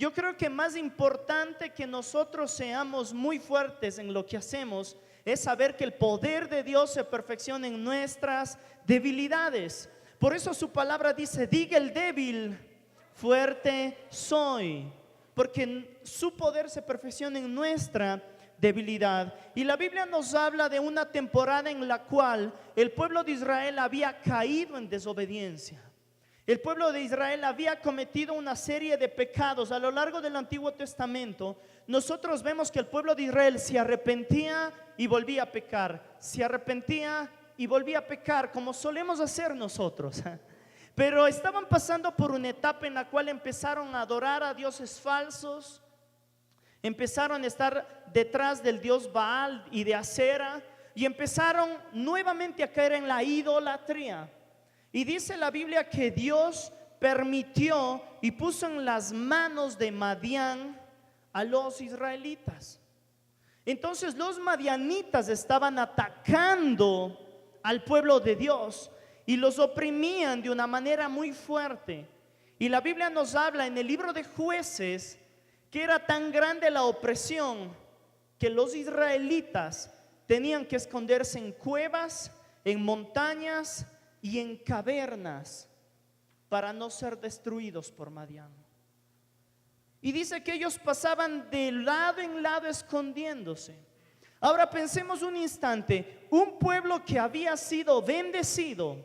yo creo que más importante que nosotros seamos muy fuertes en lo que hacemos es saber que el poder de Dios se perfecciona en nuestras debilidades. Por eso su palabra dice: diga el débil, fuerte soy. Porque su poder se perfecciona en nuestra debilidad. Y la Biblia nos habla de una temporada en la cual el pueblo de Israel había caído en desobediencia. El pueblo de Israel había cometido una serie de pecados. A lo largo del Antiguo Testamento nosotros vemos que el pueblo de Israel se arrepentía y volvía a pecar, se arrepentía y volvía a pecar, como solemos hacer nosotros. Pero estaban pasando por una etapa en la cual empezaron a adorar a dioses falsos, empezaron a estar detrás del dios Baal y de Acera, y empezaron nuevamente a caer en la idolatría. Y dice la Biblia que Dios permitió y puso en las manos de Madián a los israelitas. Entonces los madianitas estaban atacando al pueblo de Dios y los oprimían de una manera muy fuerte. Y la Biblia nos habla en el libro de Jueces que era tan grande la opresión que los israelitas tenían que esconderse en cuevas, en montañas y en cavernas para no ser destruidos por Madián. Y dice que ellos pasaban de lado en lado escondiéndose. Ahora pensemos un instante, un pueblo que había sido bendecido,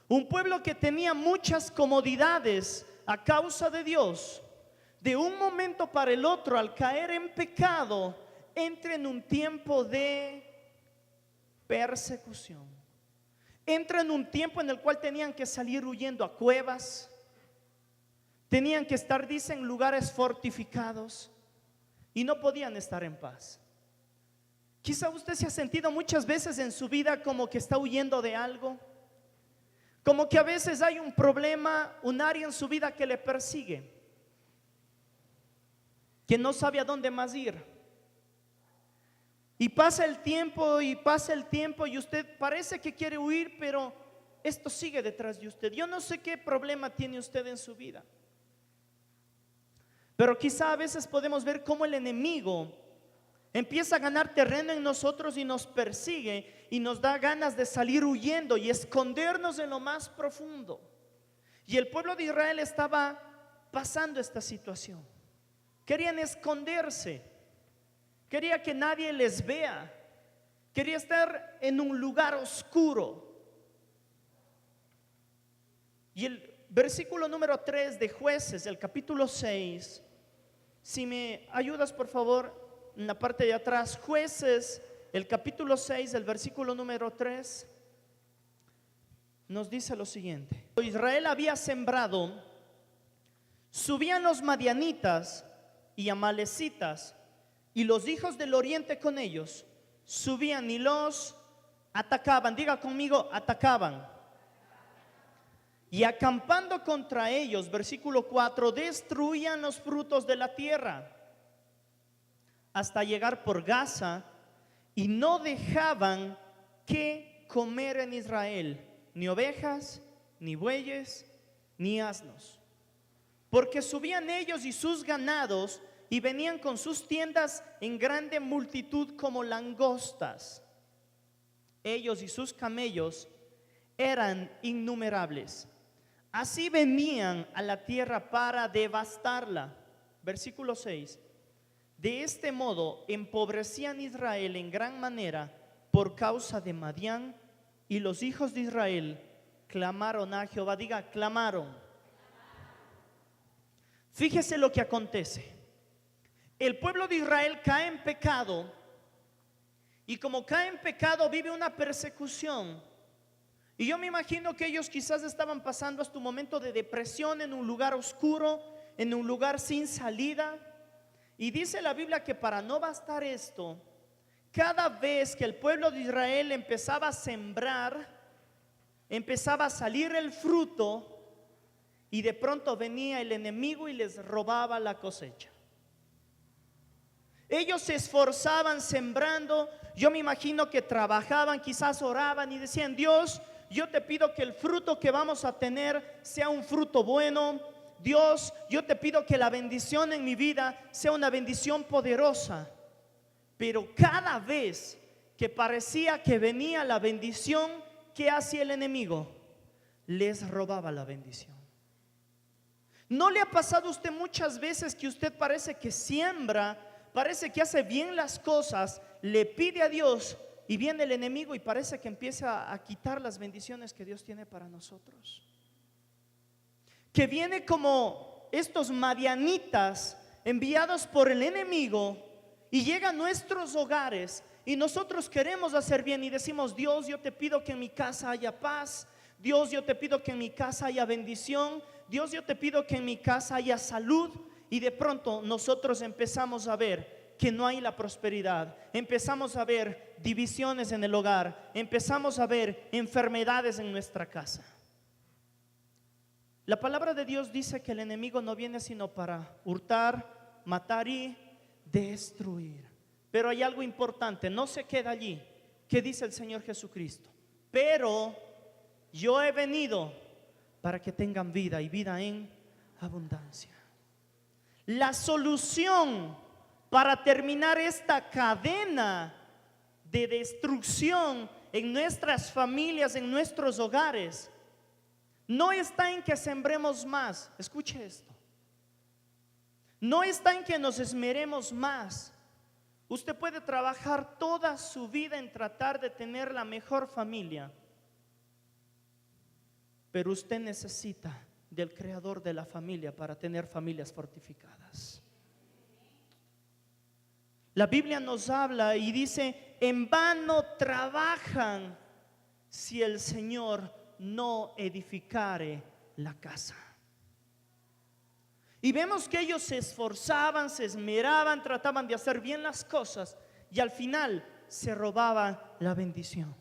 un pueblo que tenía muchas comodidades a causa de Dios, de un momento para el otro, al caer en pecado, entra en un tiempo de persecución. Entra en un tiempo en el cual tenían que salir huyendo a cuevas, tenían que estar, dicen, en lugares fortificados y no podían estar en paz. Quizá usted se ha sentido muchas veces en su vida como que está huyendo de algo, como que a veces hay un problema, un área en su vida que le persigue, que no sabe a dónde más ir. Y pasa el tiempo y pasa el tiempo y usted parece que quiere huir, pero esto sigue detrás de usted. Yo no sé qué problema tiene usted en su vida, pero quizá a veces podemos ver cómo el enemigo empieza a ganar terreno en nosotros y nos persigue y nos da ganas de salir huyendo y escondernos en lo más profundo. Y el pueblo de Israel estaba pasando esta situación. Querían esconderse, quería que nadie les vea, quería estar en un lugar oscuro. Y el versículo número 3 de Jueces, el capítulo 6, si me ayudas por favor en la parte de atrás, Jueces, el capítulo 6, el versículo número 3, nos dice lo siguiente: Israel había sembrado, subían los madianitas y amalecitas y los hijos del oriente con ellos, subían y los atacaban. Diga conmigo, atacaban. Y acampando contra ellos, versículo 4, destruían los frutos de la tierra hasta llegar por Gaza, y no dejaban que comer en Israel, ni ovejas, ni bueyes, ni asnos, porque subían ellos y sus ganados y venían con sus tiendas en grande multitud como langostas. Ellos y sus camellos eran innumerables. Así venían a la tierra para devastarla. Versículo 6. De este modo empobrecían Israel en gran manera por causa de Madián, y los hijos de Israel clamaron a Jehová. Diga, clamaron. Fíjese lo que acontece. El pueblo de Israel cae en pecado, y como cae en pecado vive una persecución. Y yo me imagino que ellos quizás estaban pasando hasta un momento de depresión en un lugar oscuro, en un lugar sin salida. Y dice la Biblia que para no bastar esto, cada vez que el pueblo de Israel empezaba a sembrar, empezaba a salir el fruto, y de pronto venía el enemigo y les robaba la cosecha. Ellos se esforzaban sembrando. Yo me imagino que trabajaban, quizás oraban y decían: Dios, yo te pido que el fruto que vamos a tener sea un fruto bueno, Dios, yo te pido que la bendición en mi vida sea una bendición poderosa. Pero cada vez que parecía que venía la bendición, ¿qué hacía el enemigo? Les robaba la bendición. ¿No le ha pasado a usted muchas veces que usted parece que siembra, parece que hace bien las cosas, le pide a Dios y viene el enemigo y parece que empieza a quitar las bendiciones que Dios tiene para nosotros? Que viene como estos madianitas enviados por el enemigo y llega a nuestros hogares y nosotros queremos hacer bien y decimos: Dios, yo te pido que en mi casa haya paz. Dios, yo te pido que en mi casa haya bendición. Dios, yo te pido que en mi casa haya salud. Y de pronto nosotros empezamos a ver que no hay la prosperidad. Empezamos a ver divisiones en el hogar. Empezamos a ver enfermedades en nuestra casa. La palabra de Dios dice que el enemigo no viene sino para hurtar, matar y destruir. Pero hay algo importante, no se queda allí. ¿Qué dice el Señor Jesucristo? Pero yo he venido para que tengan vida y vida en abundancia. La solución para terminar esta cadena de destrucción en nuestras familias, en nuestros hogares, no está en que sembremos más. Escuche esto. No está en que nos esmeremos más. Usted puede trabajar toda su vida en tratar de tener la mejor familia, pero usted necesita del creador de la familia para tener familias fortificadas. La Biblia nos habla y dice: en vano trabajan si el Señor no edificare la casa. Y vemos que ellos se esforzaban, se esmeraban, trataban de hacer bien las cosas y al final se robaban la bendición.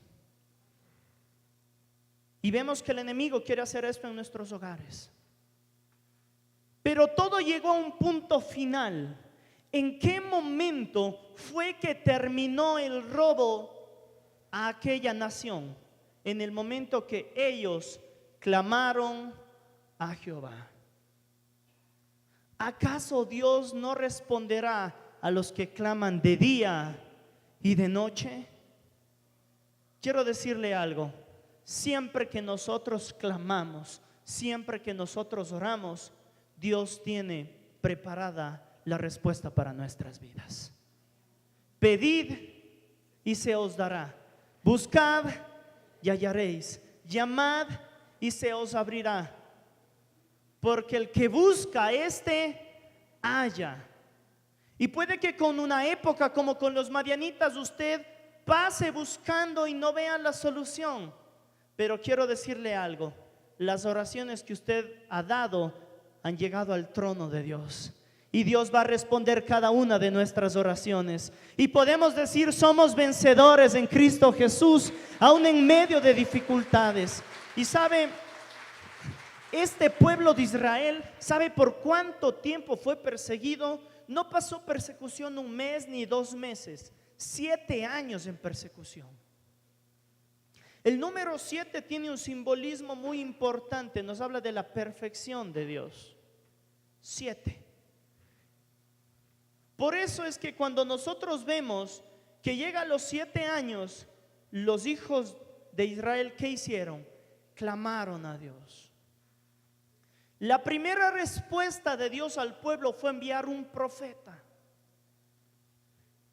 Y vemos que el enemigo quiere hacer esto en nuestros hogares. Pero todo llegó a un punto final. ¿En qué momento fue que terminó el robo a aquella nación? En el momento que ellos clamaron a Jehová. ¿Acaso Dios no responderá a los que claman de día y de noche? Quiero decirle algo. Siempre que nosotros clamamos, siempre que nosotros oramos, Dios tiene preparada la respuesta para nuestras vidas. Pedid y se os dará. Buscad y hallaréis. Llamad y se os abrirá. Porque el que busca, halla. Y puede que con una época como con los madianitas usted pase buscando y no vea la solución. Pero quiero decirle algo: las oraciones que usted ha dado han llegado al trono de Dios. Y Dios va a responder cada una de nuestras oraciones. Y podemos decir: somos vencedores en Cristo Jesús, aún en medio de dificultades. Y sabe, este pueblo de Israel, ¿sabe por cuánto tiempo fue perseguido? No pasó persecución 1 mes ni 2 meses, 7 años en persecución. El número 7 tiene un simbolismo muy importante, nos habla de la perfección de Dios. 7. Por eso es que cuando nosotros vemos que llega a los 7 años, los hijos de Israel, ¿qué hicieron? Clamaron a Dios. La primera respuesta de Dios al pueblo fue enviar un profeta.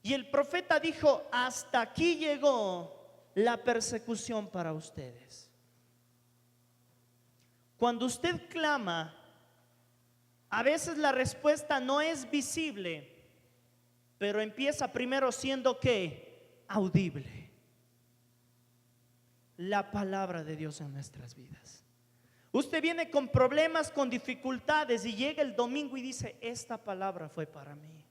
Y el profeta dijo: hasta aquí llegó la persecución para ustedes. Cuando usted clama, a veces la respuesta no es visible, pero empieza primero siendo ¿qué? Audible. La palabra de Dios en nuestras vidas. Usted viene con problemas, con dificultades y llega el domingo y dice: esta palabra fue para mí.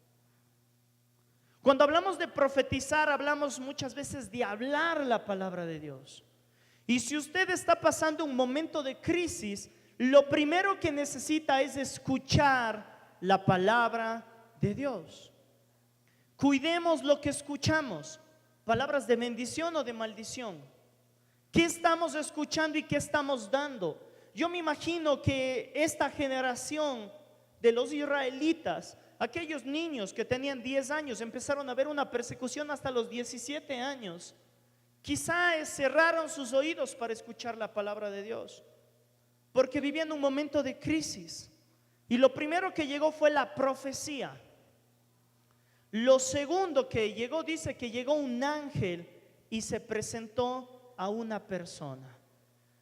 Cuando hablamos de profetizar, hablamos muchas veces de hablar la palabra de Dios. Y si usted está pasando un momento de crisis, lo primero que necesita es escuchar la palabra de Dios. Cuidemos lo que escuchamos, palabras de bendición o de maldición. ¿Qué estamos escuchando y qué estamos dando? Yo me imagino que esta generación de los israelitas, aquellos niños que tenían 10 años, empezaron a ver una persecución hasta los 17 años. Quizá cerraron sus oídos para escuchar la palabra de Dios, porque vivían un momento de crisis. Y lo primero que llegó fue la profecía. Lo segundo que llegó, dice que llegó un ángel y se presentó a una persona.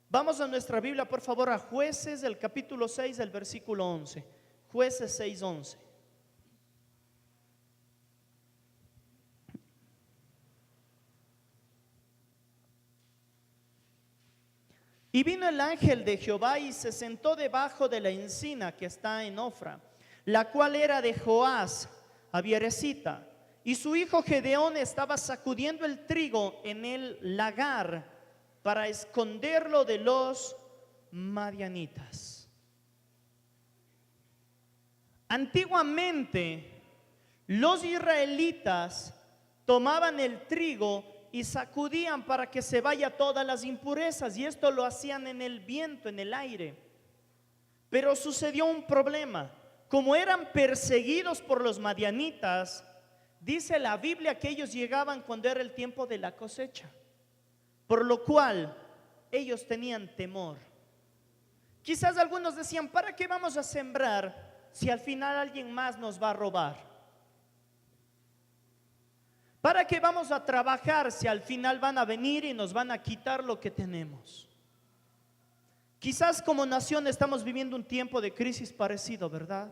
Vamos a nuestra Biblia, por favor, a Jueces, el capítulo 6, el versículo 11. Jueces 6, 11. Y vino el ángel de Jehová y se sentó debajo de la encina que está en Ofra, la cual era de Joás, Abieresita. Y su hijo Gedeón estaba sacudiendo el trigo en el lagar para esconderlo de los madianitas. Antiguamente, los israelitas tomaban el trigo y sacudían para que se vaya todas las impurezas, y esto lo hacían en el viento, en el aire. Pero sucedió un problema. Como eran perseguidos por los madianitas, dice la Biblia que ellos llegaban cuando era el tiempo de la cosecha, por lo cual ellos tenían temor. Quizás algunos decían: ¿para qué vamos a sembrar si al final alguien más nos va a robar? ¿Para qué vamos a trabajar si al final van a venir y nos van a quitar lo que tenemos? Quizás como nación estamos viviendo un tiempo de crisis parecido, ¿verdad?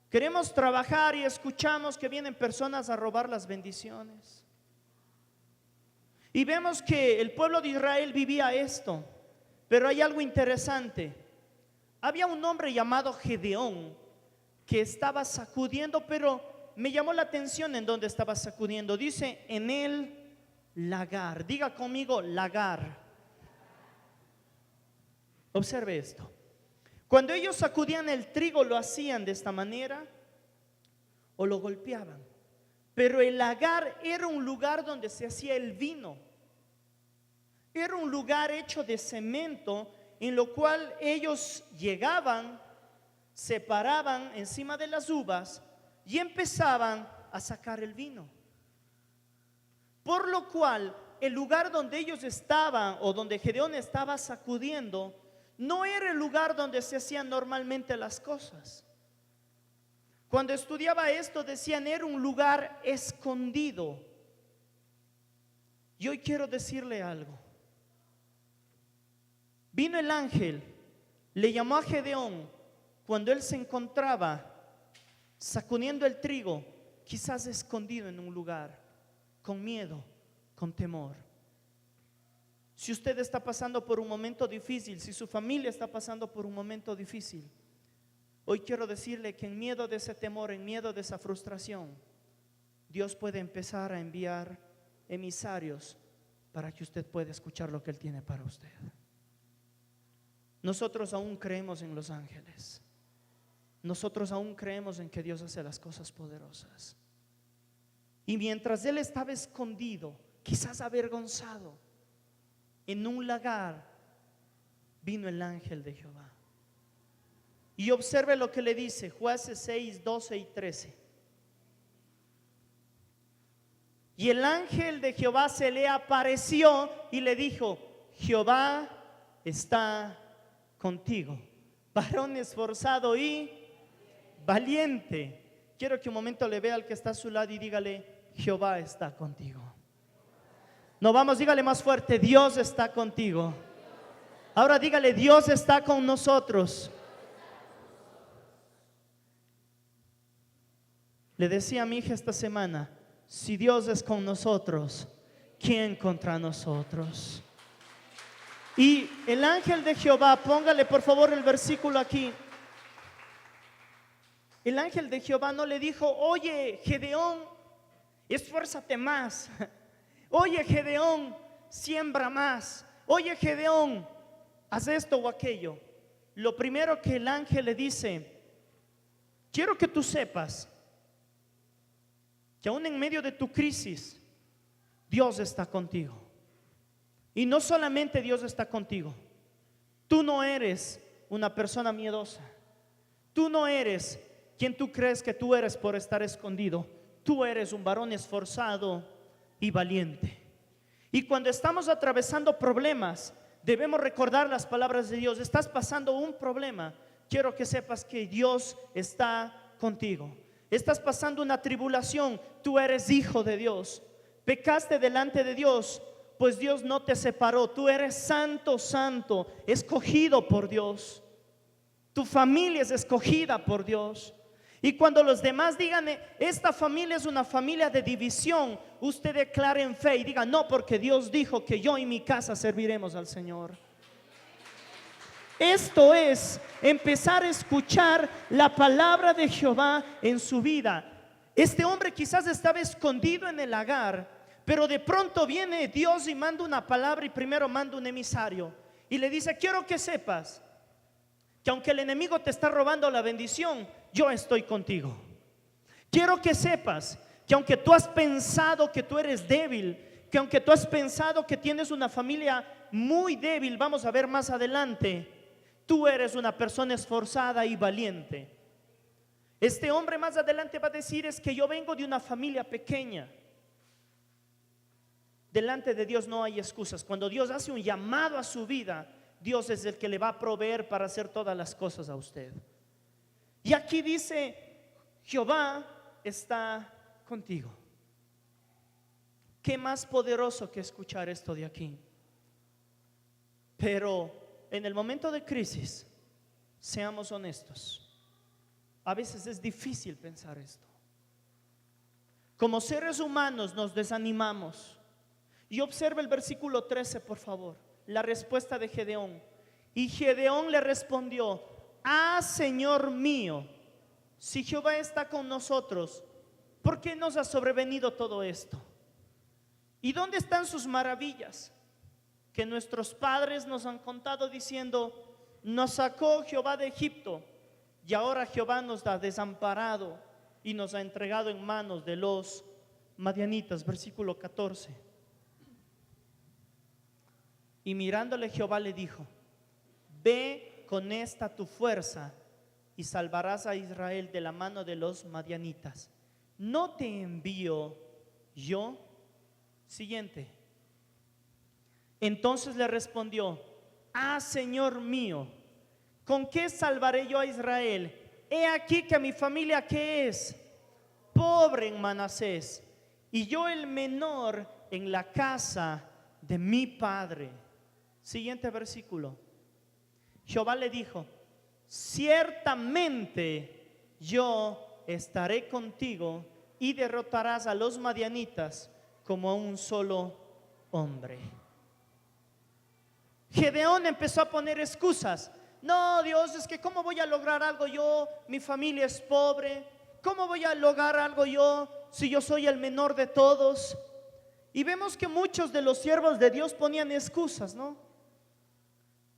Queremos trabajar y escuchamos que vienen personas a robar las bendiciones. Y vemos que el pueblo de Israel vivía esto. Pero hay algo interesante. Había un hombre llamado Gedeón que estaba sacudiendo, pero me llamó la atención en donde estaba sacudiendo. Dice: en el lagar. Diga conmigo: lagar. Observe esto. Cuando ellos sacudían el trigo, lo hacían de esta manera o lo golpeaban. Pero el lagar era un lugar donde se hacía el vino. Era un lugar hecho de cemento, en lo cual ellos llegaban, se paraban encima de las uvas y empezaban a sacar el vino. Por lo cual el lugar donde ellos estaban, o donde Gedeón estaba sacudiendo, no era el lugar donde se hacían normalmente las cosas. Cuando estudiaba esto decían: era un lugar escondido. Y hoy quiero decirle algo. Vino el ángel, le llamó a Gedeón cuando él se encontraba sacudiendo el trigo, quizás escondido en un lugar, con miedo, con temor. Si usted está pasando por un momento difícil, si su familia está pasando por un momento difícil, hoy quiero decirle que en medio de ese temor, en medio de esa frustración, Dios puede empezar a enviar emisarios para que usted pueda escuchar lo que Él tiene para usted. Nosotros aún creemos en los ángeles. Nosotros aún creemos en que Dios hace las cosas poderosas. Y mientras él estaba escondido, quizás avergonzado, en un lagar, vino el ángel de Jehová. Y observe lo que le dice, Jueces 6, 12 y 13. Y el ángel de Jehová se le apareció y le dijo: Jehová está contigo, varón esforzado y valiente. Quiero que un momento le vea al que está a su lado y dígale: Jehová está contigo. No, vamos, dígale más fuerte: Dios está contigo. Ahora dígale: Dios está con nosotros. Le decía a mi hija esta semana: si Dios es con nosotros, ¿quién contra nosotros? Y el ángel de Jehová, póngale por favor el versículo aquí. El ángel de Jehová no le dijo: oye, Gedeón, esfuérzate más. Oye, Gedeón, siembra más. Oye, Gedeón, haz esto o aquello. Lo primero que el ángel le dice: quiero que tú sepas que aún en medio de tu crisis, Dios está contigo. Y no solamente Dios está contigo, Tú no eres una persona miedosa. Tú no eres quien tú crees que tú eres por estar escondido. Tú eres un varón esforzado y valiente. Y cuando estamos atravesando problemas, debemos recordar las palabras de Dios. Estás pasando un problema, quiero que sepas que Dios está contigo. Estás pasando una tribulación, tú eres hijo de Dios. Pecaste delante de Dios, pues Dios no te separó. Tú eres santo, santo, escogido por Dios. Tu familia es escogida por Dios. Y cuando los demás digan, esta familia es una familia de división, usted declare en fe y diga, no, porque Dios dijo que yo y mi casa serviremos al Señor. Esto es empezar a escuchar la palabra de Jehová en su vida. Este hombre quizás estaba escondido en el lagar, pero de pronto viene Dios y manda una palabra, y primero manda un emisario y le dice, quiero que sepas que aunque el enemigo te está robando la bendición, yo estoy contigo. Quiero que sepas que aunque tú has pensado que tú eres débil, que aunque tú has pensado que tienes una familia muy débil, vamos a ver más adelante, tú eres una persona esforzada y valiente. Este hombre más adelante va a decir, es que yo vengo de una familia pequeña. Delante de Dios no hay excusas. Cuando Dios hace un llamado a su vida, Dios es el que le va a proveer para hacer todas las cosas a usted. Y aquí dice, Jehová está contigo. ¿Qué más poderoso que escuchar esto de aquí? Pero en el momento de crisis, seamos honestos, a veces es difícil pensar esto. Como seres humanos nos desanimamos. Y observa el versículo 13, por favor, la respuesta de Gedeón. Y Gedeón le respondió, Señor mío, si Jehová está con nosotros, ¿por qué nos ha sobrevenido todo esto? ¿Y dónde están sus maravillas que nuestros padres nos han contado diciendo, nos sacó Jehová de Egipto, y ahora Jehová nos ha desamparado y nos ha entregado en manos de los madianitas? Versículo 14. Y mirándole Jehová le dijo, ve con esta tu fuerza y salvarás a Israel de la mano de los madianitas. ¿No te envío yo? Siguiente. Entonces le respondió, Señor mío, ¿con qué salvaré yo a Israel? He aquí que mi familia, ¿qué es? Pobre en Manasés, y yo el menor en la casa de mi padre. Siguiente versículo. Jehová le dijo, ciertamente yo estaré contigo y derrotarás a los madianitas como a un solo hombre. Gedeón empezó a poner excusas. No, Dios, es que ¿cómo voy a lograr algo yo? Mi familia es pobre. ¿Cómo voy a lograr algo yo si yo soy el menor de todos? Y vemos que muchos de los siervos de Dios ponían excusas, ¿no?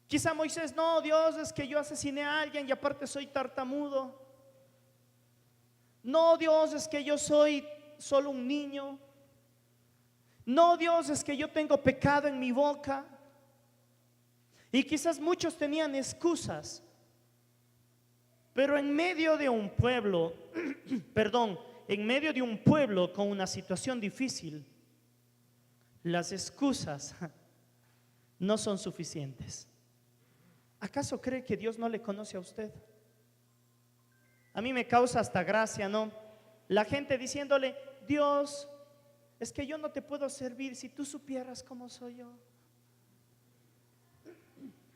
Quizá Moisés, no, Dios, es que yo asesiné a alguien y aparte soy tartamudo. No, Dios, es que yo soy solo un niño. No, Dios, es que yo tengo pecado en mi boca. Y quizás muchos tenían excusas. Pero en medio de un pueblo, en medio de un pueblo con una situación difícil, las excusas no son suficientes. ¿Acaso cree que Dios no le conoce a usted? A mí me causa hasta gracia, ¿no? La gente diciéndole, Dios, es que yo no te puedo servir si tú supieras cómo soy yo.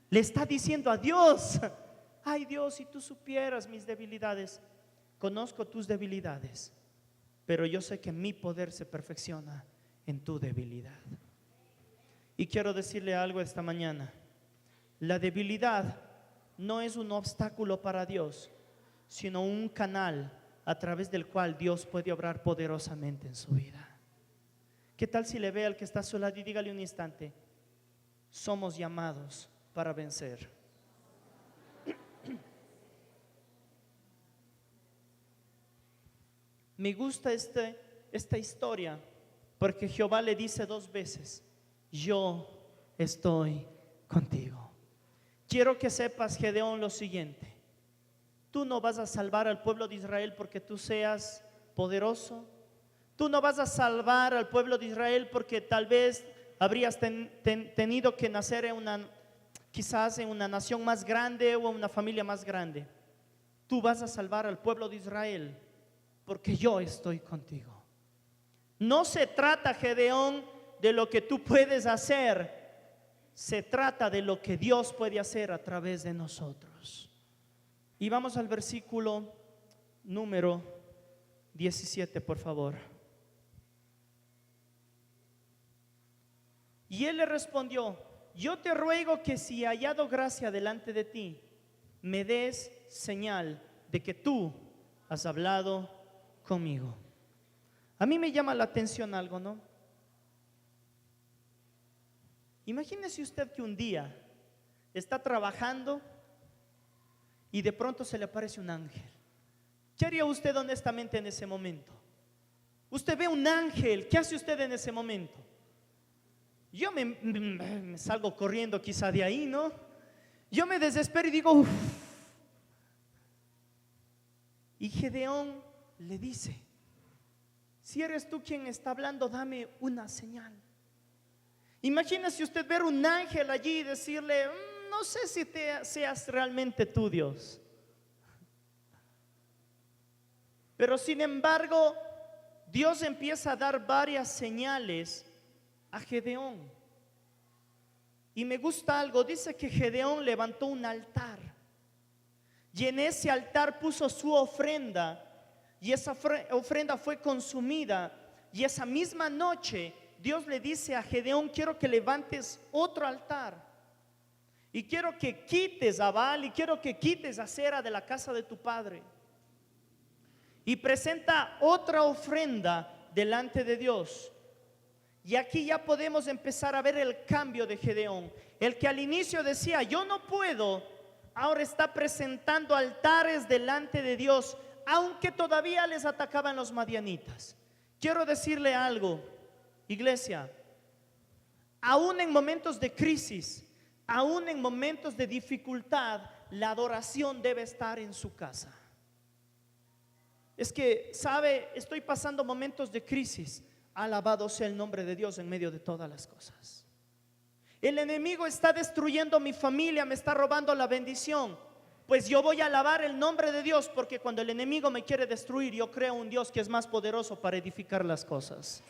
Le está diciendo a Dios, ay Dios, si tú supieras mis debilidades. Conozco tus debilidades, pero yo sé que mi poder se perfecciona en tu debilidad. Y quiero decirle algo esta mañana. La debilidad no es un obstáculo para Dios, sino un canal a través del cual Dios puede obrar poderosamente en su vida. ¿Qué tal si le ve al que está a su lado y dígale un instante, somos llamados para vencer? Me gusta esta historia porque Jehová le dice dos veces, yo estoy contigo. quiero que sepas, Gedeón, lo siguiente. Tú no vas a salvar al pueblo de Israel porque tú seas poderoso. Tú no vas a salvar al pueblo de Israel porque tal vez habrías tenido que nacer quizás en una nación más grande o en una familia más grande. Tú vas a salvar al pueblo de Israel porque yo estoy contigo. No se trata, Gedeón, de lo que tú puedes hacer. Se trata de lo que Dios puede hacer a través de nosotros. Y vamos al versículo número 17, por favor. Y él le respondió: yo te ruego que si he hallado gracia delante de ti, me des señal de que tú has hablado conmigo. A mí me llama la atención algo, ¿no? Imagínese usted que un día está trabajando y de pronto se le aparece un ángel. ¿Qué haría usted honestamente en ese momento? Usted ve un ángel, ¿qué hace usted en ese momento? Yo me salgo corriendo quizá de ahí, ¿no? Yo me desespero y digo, uff. Y Gedeón le dice: si eres tú quien está hablando, dame una señal. Imagínese usted ver un ángel allí y decirle: no sé si seas realmente tú, Dios. Pero sin embargo, Dios empieza a dar varias señales a Gedeón. Y me gusta algo, dice que Gedeón levantó un altar y en ese altar puso su ofrenda, y esa ofrenda fue consumida. Y esa misma noche Dios le dice a Gedeón: quiero que levantes otro altar y quiero que quites a Baal y quiero que quites a Acera de la casa de tu padre. Y presenta otra ofrenda delante de Dios. Y aquí ya podemos empezar a ver el cambio de Gedeón. El que al inicio decía: yo no puedo, ahora está presentando altares delante de Dios, aunque todavía les atacaban los madianitas. Quiero decirle algo, iglesia: aún en momentos de crisis, aún en momentos de dificultad, la adoración debe estar en su casa. Es que, sabe, estoy pasando momentos de crisis. Alabado sea el nombre de Dios en medio de todas las cosas. El enemigo está destruyendo mi familia, me está robando la bendición. Pues yo voy a alabar el nombre de Dios, porque cuando el enemigo me quiere destruir, yo creo un Dios que es más poderoso para edificar las cosas.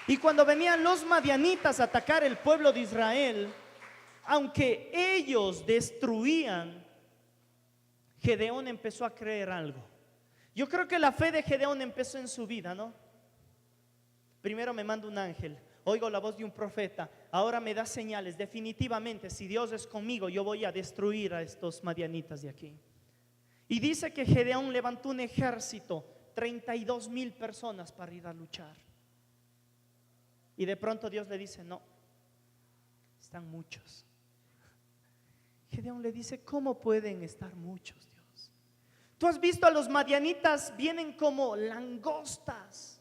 Y cuando venían los madianitas a atacar el pueblo de Israel, aunque ellos destruían, Gedeón empezó a creer algo. Yo creo que la fe de Gedeón empezó en su vida, ¿no? Primero me manda un ángel, oigo la voz de un profeta, ahora me da señales. Definitivamente, si Dios es conmigo, yo voy a destruir a estos madianitas de aquí. Y dice que Gedeón levantó un ejército, 32,000 personas para ir a luchar. Y de pronto Dios le dice: no, están muchos. Gedeón le dice: ¿cómo pueden estar muchos, Dios? Tú has visto a los madianitas, vienen como langostas.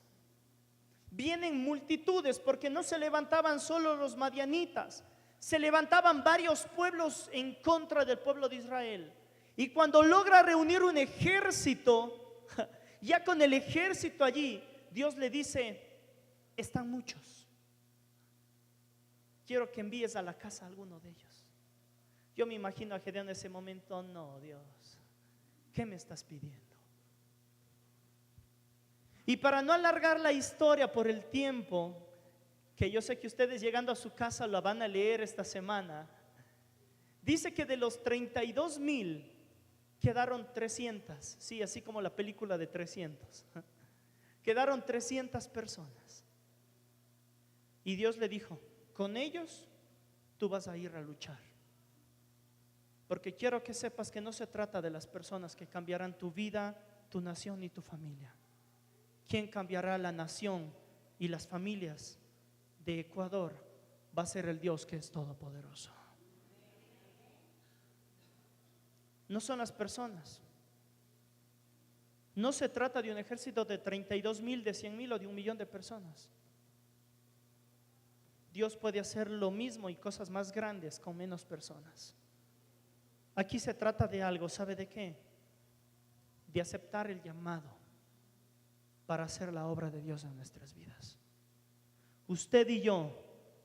Vienen multitudes, porque no se levantaban solo los madianitas, se levantaban varios pueblos en contra del pueblo de Israel. Y cuando logra reunir un ejército, ya con el ejército allí, Dios le dice: están muchos, quiero que envíes a la casa a alguno de ellos. Yo me imagino a Gedeón en ese momento: no, Dios, ¿qué me estás pidiendo? Y para no alargar la historia por el tiempo, que yo sé que ustedes llegando a su casa la van a leer esta semana, dice que de los 32,000 quedaron 300, sí, así como la película de 300. Quedaron 300 personas. Y Dios le dijo: con ellos tú vas a ir a luchar. Porque quiero que sepas que no se trata de las personas que cambiarán tu vida, tu nación y tu familia. Quien cambiará la nación y las familias de Ecuador va a ser el Dios que es todopoderoso. No son las personas. No se trata de un ejército de 32,000, de 100,000 o de 1,000,000 de personas. Dios puede hacer lo mismo y cosas más grandes con menos personas. Aquí se trata de algo, ¿sabe de qué? De aceptar el llamado para hacer la obra de Dios en nuestras vidas. Usted y yo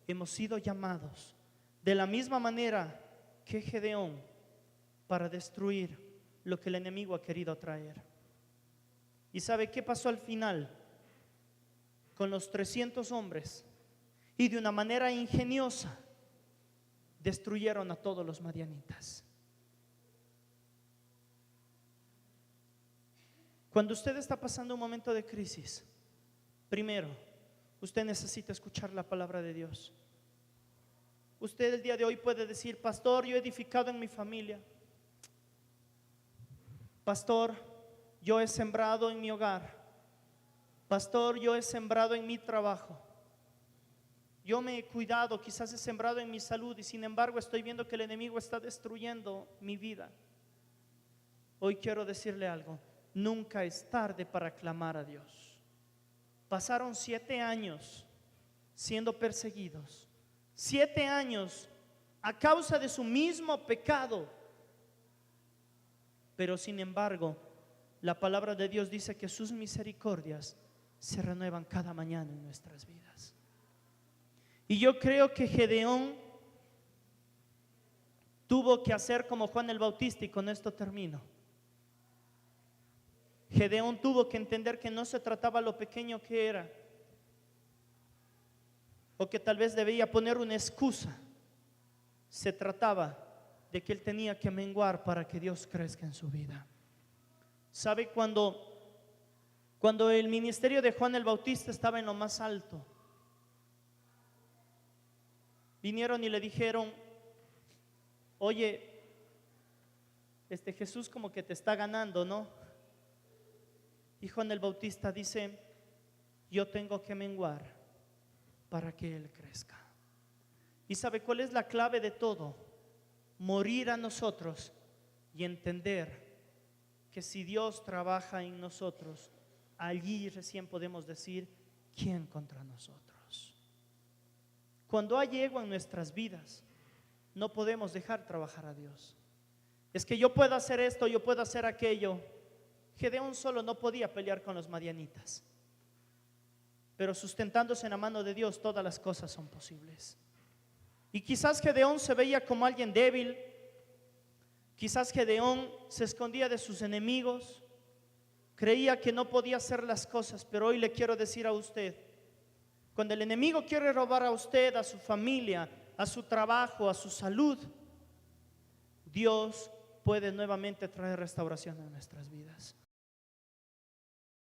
hemos sido llamados de la misma manera que Gedeón para destruir lo que el enemigo ha querido traer. ¿Y sabe qué pasó al final? Con los 300 hombres, y de una manera ingeniosa destruyeron a todos los madianitas. Cuando usted está pasando un momento de crisis, primero, usted necesita escuchar la palabra de Dios. Usted el día de hoy puede decir: pastor, yo he edificado en mi familia. Pastor, yo he sembrado en mi hogar. Pastor, yo he sembrado en mi trabajo. Yo me he cuidado, quizás he sembrado en mi salud, y sin embargo estoy viendo que el enemigo está destruyendo mi vida. Hoy quiero decirle algo: nunca es tarde para clamar a Dios. Pasaron 7 años siendo perseguidos, 7 años a causa de su mismo pecado. Pero sin embargo, la palabra de Dios dice que sus misericordias se renuevan cada mañana en nuestras vidas. Y yo creo que Gedeón tuvo que hacer como Juan el Bautista, y con esto termino. Gedeón tuvo que entender que no se trataba lo pequeño que era, o que tal vez debía poner una excusa. Se trataba de que él tenía que menguar para que Dios crezca en su vida. ¿Sabe? Cuando el ministerio de Juan el Bautista estaba en lo más alto, vinieron y le dijeron: oye, Jesús como que te está ganando, ¿no? Y Juan el Bautista dice: yo tengo que menguar para que Él crezca. ¿Y sabe cuál es la clave de todo? Morir a nosotros y entender que si Dios trabaja en nosotros, allí recién podemos decir: ¿quién contra nosotros? Cuando hay ego en nuestras vidas, no podemos dejar trabajar a Dios. Es que yo puedo hacer esto, yo puedo hacer aquello. Gedeón solo no podía pelear con los madianitas, pero sustentándose en la mano de Dios, todas las cosas son posibles. Y quizás Gedeón se veía como alguien débil, quizás Gedeón se escondía de sus enemigos, creía que no podía hacer las cosas. Pero hoy le quiero decir a usted: cuando el enemigo quiere robar a usted, a su familia, a su trabajo, a su salud, Dios puede nuevamente traer restauración a nuestras vidas.